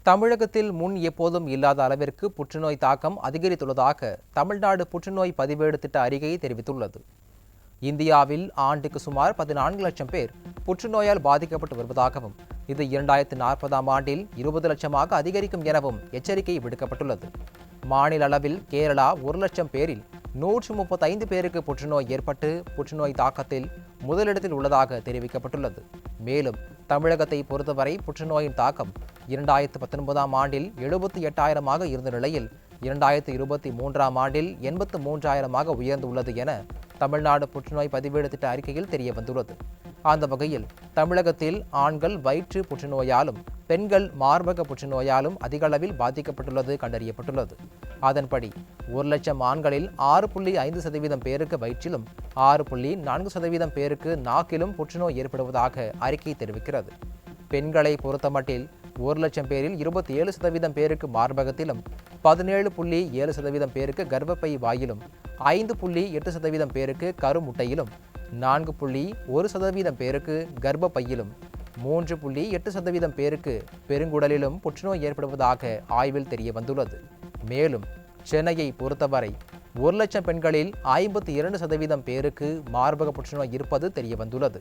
தமிழகத்தில் முன் எப்போதும் இல்லாத அளவிற்கு புற்றுநோய் தாக்கம் அதிகரித்துள்ளதாக தமிழ்நாடு புற்றுநோய் பதிவேடு திட்ட அறிக்கை தெரிவித்துள்ளது. இந்தியாவில் ஆண்டுக்கு சுமார் 14 லட்சம் பேர் புற்றுநோயால் பாதிக்கப்பட்டு வருவதாகவும், இது 2040ஆம் ஆண்டில் 20 லட்சமாக அதிகரிக்கும் எனவும் எச்சரிக்கை விடுக்கப்பட்டுள்ளது. மாநில அளவில் கேரளா 1 லட்சம் பேரில் 135 பேருக்கு புற்றுநோய் ஏற்பட்டு புற்றுநோய் தாக்கத்தில் முதலிடத்தில் உள்ளதாக தெரிவிக்கப்பட்டுள்ளது. மேலும் தமிழகத்தை பொறுத்தவரை புற்றுநோயின் தாக்கம் 2019ஆம் ஆண்டில் 78,000ஆக இருந்த நிலையில் 2023ஆம் ஆண்டில் 83,000ஆக உயர்ந்துள்ளது என தமிழ்நாடு புற்றுநோய் பதிவேடு திட்ட அறிக்கையில் தெரிய வந்துள்ளது. அந்த வகையில் தமிழகத்தில் ஆண்கள் வயிற்று புற்றுநோயாலும் பெண்கள் மார்பக புற்றுநோயாலும் அதிக அளவில் பாதிக்கப்பட்டுள்ளது கண்டறியப்பட்டுள்ளது. அதன்படி 1 லட்சம் ஆண்களில் 6.5% பேருக்கு வயிற்றிலும் 6.4% பேருக்கு நாக்கிலும் புற்றுநோய் ஏற்படுவதாக அறிக்கை தெரிவிக்கிறது. பெண்களை பொறுத்தமட்டில் 1 லட்சம் பேரில் 27% பேருக்கு மார்பகத்திலும், 17.7% பேருக்கு கர்ப்பப்பை வாயிலும், 5.8% பேருக்கு கருமுட்டையிலும், 4.1% பேருக்கு கர்ப்பப்பையிலும், 3.8% பேருக்கு பெருங்குடலிலும் புற்றுநோய் ஏற்படுவதாக ஆய்வில் தெரிய வந்துள்ளது. மேலும் சென்னையை பொறுத்தவரை 1 லட்சம் பெண்களில் 52% பேருக்கு மார்பக புற்றுநோய் இருப்பது தெரிய வந்துள்ளது.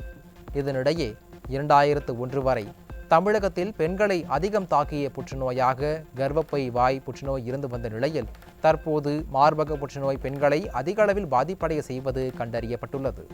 இதனிடையே 2001 வரை தமிழகத்தில் பெண்களை அதிகம் தாக்கிய புற்றுநோயாக கர்ப்பப்பை வாய் புற்றுநோய் இருந்து வந்த நிலையில் தற்போது மார்பக புற்றுநோய் பெண்களை அதிக அளவில் பாதிப்படைய செய்வது கண்டறியப்பட்டுள்ளது.